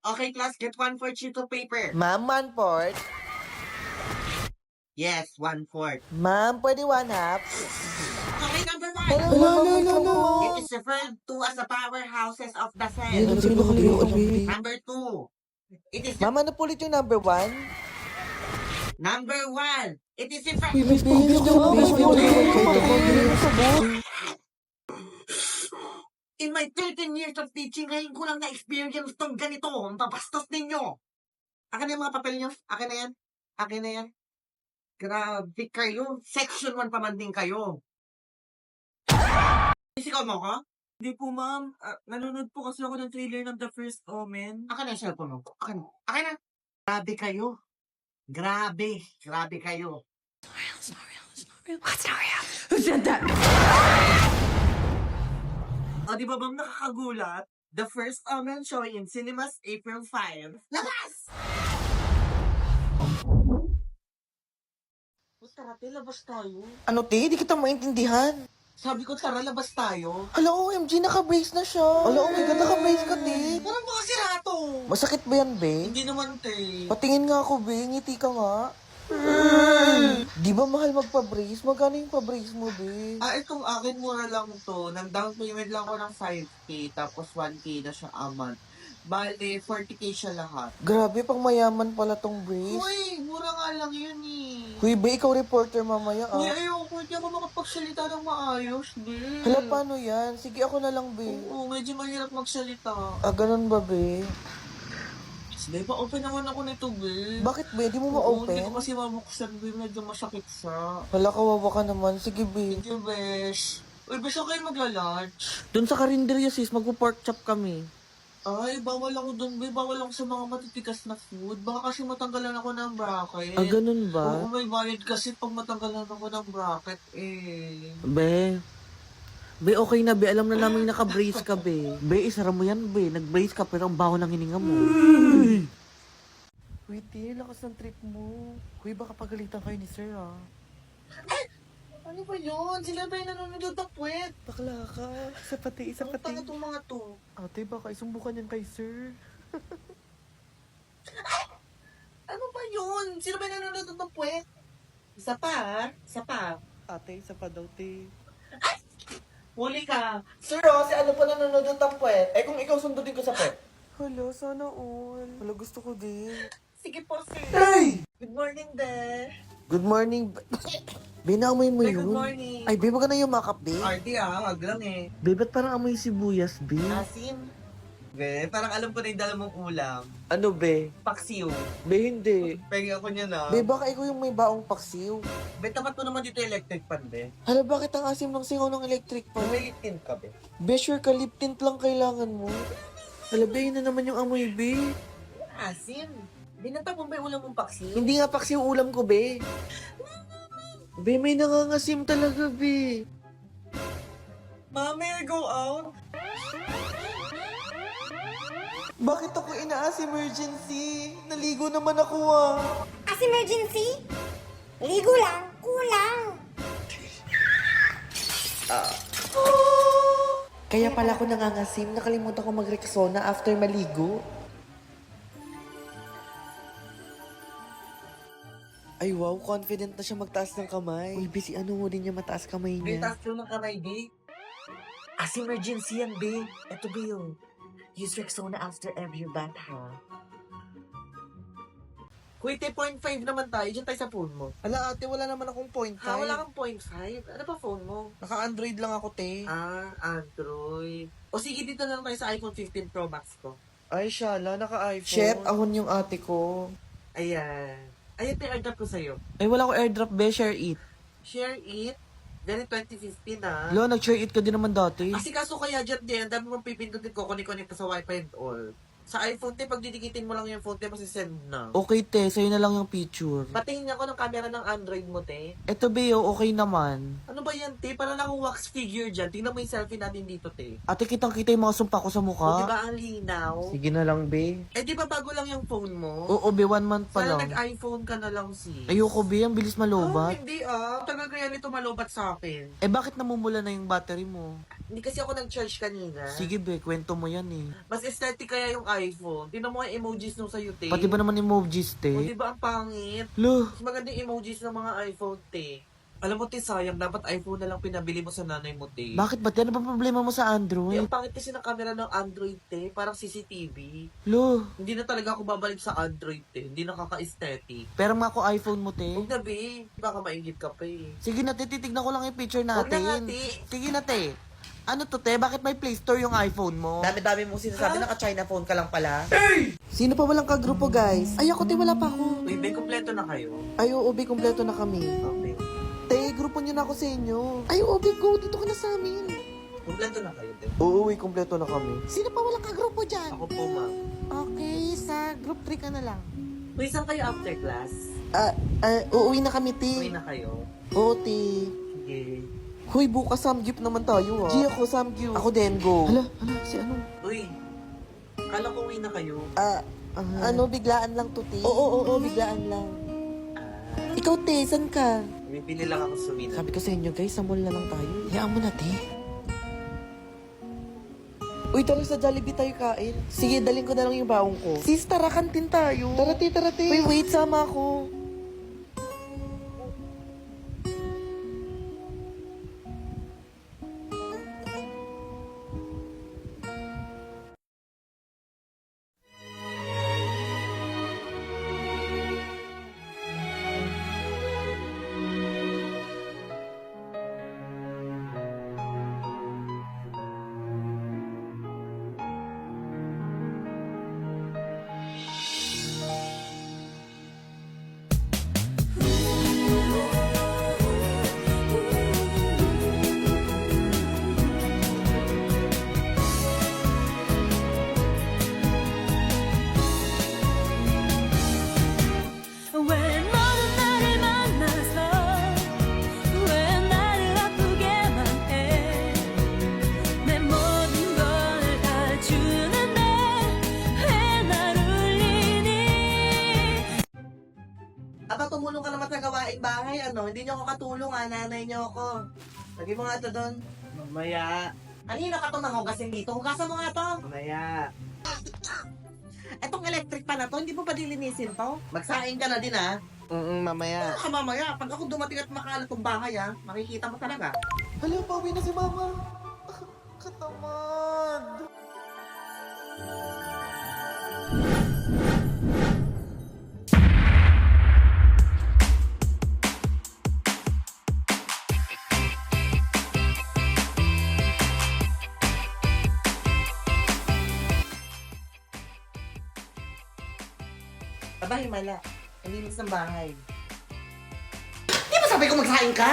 Okay, class, get 1/4 sheet of paper. Ma'am, 1/4. Yes, 1/4. Ma'am, pwede 1/2. Okay, number 1. Hello. It is referred to as the powerhouses of the cell. Yan, sabi na kayo, Number 2. It is Ma'am, ano po ulit yung number 1? number 1. It is referred In my 13 years of teaching, ngayon ko lang na-experience tong ganito. Ang babastos ninyo. Akin na yung mga papel nyo. Akin na yan. Akin na yan. Grabe kayo. Section 1 pa man din kayo. Isikaw mo ko? Hindi po, ma'am. Nanonood po kasi ako ng trailer ng The First Omen. Akin na yung cellphone mo. Akin. Akin na. Grabe kayo. Grabe. Grabe kayo. Di ba, ma'am, nakakagulat? The First Omen showing in cinemas April 5. Labas! Tara, labas tayo. Ano, te? Di kita maintindihan. Sabi ko, tara, labas tayo. Hala, OMG, naka-brace na siya. Hala, oh my God, naka-brace ka, te. Parang mga sirato. Masakit ba yan, be? Hindi naman, te. Patingin nga ako, be. Ngiti ka nga. Di ba mahal magpa-brace? Magkano yung pa-brace mo, be? Itong akin mura lang to. Nang down payment lang ko ng 5K, tapos 1K na siya a month. Bale, 40K siya lahat. Grabe, pang mayaman pala tong brace. Uy, mura nga lang yun eh. Huy, be, ikaw reporter mamaya, Uy, ah. ayoko. Hindi ako makapagsalita ng maayos, be. Hala, paano yan? Sige, ako na lang, be. Oo, medyo mahirap magsalita. Ah, ganun ba, be? Be, pa-open naman ako nito, be. Bakit, be? Di mo Oo, hindi ma-open? ko kasi mabuksan, be. Medyo masakit siya. Hala, kawawa ka naman. Sige, be. Thank you, besh. Uy, besh, okay magla-lunch? Doon sa karinderya, sis, magpo-pork chop kami. Ay, bawal ako dun, be. Bawal ako sa mga matitigas na food. Baka kasi matanggalan ako ng bracket. Ah, ganun ba? Oo, may bayad kasi pag matanggalan ako ng bracket, eh. Be, okay na, be. Alam na namin naka-brace ka, be. Be, isara mo yan, be. Nag-brace ka, pero ang baho ng hininga mo. Uy, te, lakas ng trip mo. Uy, baka pagalitan kayo ni sir, ah. Ano ba yun? Sila ba yung nanonood ng puwet? Bakla ka. Isa pati, isa Ang pati. tanga tong mga to. Ate, baka isumbukan yan kay sir. Ano ba yun? Sino ba yung nanonood ng puwet? Isa pa, ha? Isa pa. Ate, isa pa daw, te. Huli ka. Sir, si ano pa nanonood ng puwet? Eh, kung ikaw sundutin ko sa puwet. Hala, sana all. Hala, gusto ko din. Sige po, sir. Hey! Good morning, be. Good morning. Be, naamoy mo Be, yun? good morning. Ay, be, wag ka na yung makeup, be. Arty, wag lang eh. Be, ba't parang amoy sibuyas, be? Asim. Be, parang alam ko na yung dala mong ulam. Ano, be? Paksiw. Be, hindi. Pengi ako niya na. Be, baka ikaw yung may baong paksiw. Be, tapat mo naman dito electric pan, be. Hala, bakit ang asim ng singaw ng electric pan? May litin ka, be. Be, sure ka, lip tint lang kailangan mo. Hala, be, yun na naman yung amoy, be. Asim. Binanta mo ba yung ulam mong paksiw? Hindi nga paksiw ulam ko, be. Be, may nangangasim talaga, be. Ma'am, may I go out? Bakit ako inaas emergency? Naligo naman ako, ah. As emergency? Ligo lang, kulang. Kaya pala ako nangangasim, nakalimutan ko mag-Rexona after maligo. Ay wow, confident na siya magtaas ng kamay. Uy, busy, ano mo din niya mataas kamay Be, niya? taas ko ng kamay, be. As emergency yan, be. Ito, be, yung use Rexona after every bath, ha? Kuwite, 0.5 naman tayo. Diyan tayo sa phone mo. Ala ate, wala naman akong point Ha, wala kang 0.5? Ano ba phone mo? Naka-Android lang ako, te. Android. O sige, dito na lang tayo sa iPhone 15 Pro Max ko. Ay, shala, naka-iPhone. Shit, ahon yung ate ko. Ayan. Ayan, airdrop ko sa'yo. Ay, wala ko airdrop, be, share it. Share it. Then 2015, ha? Lo, nag-share it ka din naman dati. Kasi kaso kaya dyan din, ang dami mong pipindutin ko, connect sa wifi and all. Sa iPhone, te, pag didikitin mo lang yung phone, te, masisend na. Okay, te, sa'yo na lang yung picture. Patingin ako ng camera ng Android mo, te. Eto, be, okay naman. Ano ba yan, te? Parang akong wax figure dyan. Tingnan mo yung selfie natin dito, te. Ate, kitang-kita yung mga sumpa ko sa O, mukha. di ba ang linaw? Sige na lang, be. Eh, di ba bago lang yung phone mo? Oo, be, 1 month pa Sana lang. nag-iPhone ka na lang, sis. Ayoko, be, ang bilis Oh, malobat. hindi ah. Tagal kaya nito malobat sa akin. Eh, bakit namumula na yung battery mo? Hindi kasi ako nag-charge kanina. Sige be, kwento mo yan eh. Mas aesthetic kaya yung iPhone. Tingnan mo yung emojis nung sa'yo, te. Pati ba naman emojis, O, te? diba ang pangit? Lo, Mas maganda yung emojis ng mga iPhone, te. Alam mo, te, sayang. Dapat iPhone na lang pinabili mo sa nanay mo, te. bakit ba? Ano ba problema mo sa Te, Android? ang pangit kasi ng camera ng Android, te. Parang CCTV. Lo, Hindi na talaga ako babalik sa Android, te. Hindi nakaka-aesthetic. pero nga ako iPhone mo, te. Huwag na, be. Baka maingit ka pa, eh. Sige na, te, titignan ko lang yung picture Huwag na nga, natin. te. Sige na, te. Ano to, te? Bakit may Play Store yung iPhone mo? Dami-dami mong sinasabi, naka-China phone ka lang pala. Sino pa walang kagrupo, guys? Ay, ako, te, wala pa ako. Uy, be, kompleto na kayo. Ay, oo, be, kompleto na kami. Okay. Te, grupo niyo na ako sa inyo. Ay, oo, be, go. Dito ka na sa amin. Kompleto na kayo, te. Oo, kompleto na kami. Sino pa walang kagrupo dyan? Ako po, ma'am. Okay, sa group 3 ka na lang. Uy, saan kayo after class? Uuwi na kami, te. Uwi na kayo. Oo, te. Sige. Hoy, bukas samgyup naman tayo, ha? G ako, samgyup. Ako din, go. Hala, si ano? Uy, kala ko uwi na kayo. Ano, biglaan lang to, te? Oo, biglaan lang. Ikaw, te, saan ka? Bibili lang ako sa Wina. Sabi ko sa inyo, guys, sa mall na lang tayo. Hayaan mo na, te. Uy, tara sa Jollibee tayo kain. Sige, dalhin ko na lang yung baong ko. Sis, tara, kantin tayo. Tara, te. Uy, wait, sama ako. 왜 너는 나를 만나서 왜 나를 아프게만 해내 모든 걸 다 주는데 왜 날 울리니 Aba, tumulong ka naman sa gawaing bahay, ano? Hindi niyo ako katulong, nanay niyo ako. Lagi mo nga ito doon. Mamaya. Kanina ka ito nanghugasin dito. Hugasan mo nga ito. Mamaya. Etong electric pa na to, hindi mo pa dilinisin to? Magsaing ka na din, ha? Mamaya. Mamaya, pag ako dumating at makalat ng bahay, ha? Makikita mo talaga. Hala, pauwi na si mama. Katamad. Aba, himala. Ang linis ng bahay. Di ba sabi ko magsaing ka?